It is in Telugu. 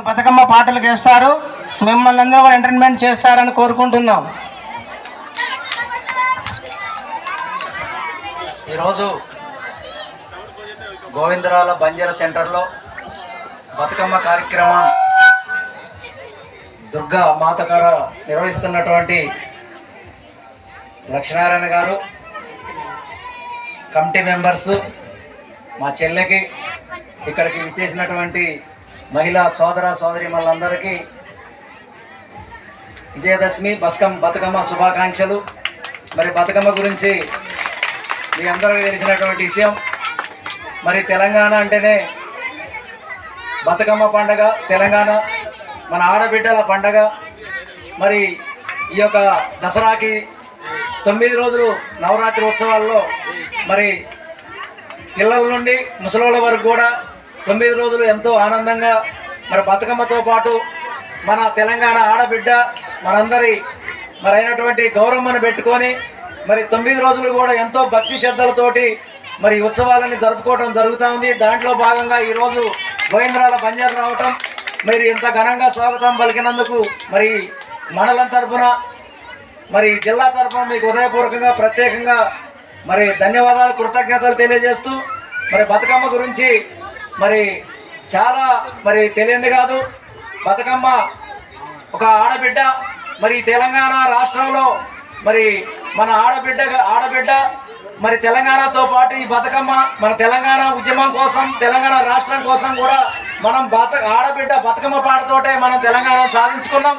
బతుకమ్మ పాటలు వేస్తారు. మిమ్మల్ని అందరూ కూడా ఎంటర్టైన్మెంట్ చేస్తారని కోరుకుంటున్నాం. ఈరోజు గోవిందరాల బంజారా సెంటర్లో బతుకమ్మ కార్యక్రమం దుర్గా మాత కాడ నిర్వహిస్తున్నటువంటి లక్ష్మీనారాయణ గారు, కమిటీ మెంబర్స్, మా చెల్లెకి, ఇక్కడికి విచ్చేసినటువంటి మహిళా సోదర సోదరీమణులందరికీ విజయదశమి బతుకమ్మ శుభాకాంక్షలు. మరి బతుకమ్మ గురించి మీ అందరికీ తెలిసినటువంటి విషయం. మరి తెలంగాణ అంటేనే బతుకమ్మ పండగ, తెలంగాణ మన ఆడబిడ్డల పండగ. మరి ఈ యొక్క దసరాకి 9 రోజులు నవరాత్రి ఉత్సవాల్లో మరి పిల్లల నుండి ముసలోళ్ళ వరకు కూడా 9 రోజులు ఎంతో ఆనందంగా మరి బతుకమ్మతో పాటు మన తెలంగాణ ఆడబిడ్డ మనందరి మరి అయినటువంటి గౌరమ్మను పెట్టుకొని మరి 9 రోజులు కూడా ఎంతో భక్తి శ్రద్ధలతోటి మరి ఉత్సవాలని జరుపుకోవడం జరుగుతూ ఉంది. దాంట్లో భాగంగా ఈరోజు గోవిందరాల బంజారా రావటం, మరి ఇంత ఘనంగా స్వాగతం పలికినందుకు మరి మండలం తరఫున మరి జిల్లా తరఫున మీకు ఉదయపూర్వకంగా ప్రత్యేకంగా మరి ధన్యవాదాలు, కృతజ్ఞతలు తెలియజేస్తూ మరి బతుకమ్మ గురించి మరి చాలా మరి తెలియంది కాదు. బతుకమ్మ ఒక ఆడబిడ్డ, మరి తెలంగాణ రాష్ట్రంలో మరి మన ఆడబిడ్డ మరి తెలంగాణతో పాటు ఈ బతుకమ్మ మన తెలంగాణ ఉద్యమం కోసం, తెలంగాణ రాష్ట్రం కోసం కూడా మనం ఆడబిడ్డ బతుకమ్మ పాటతోటే మనం తెలంగాణ సాధించుకున్నాం.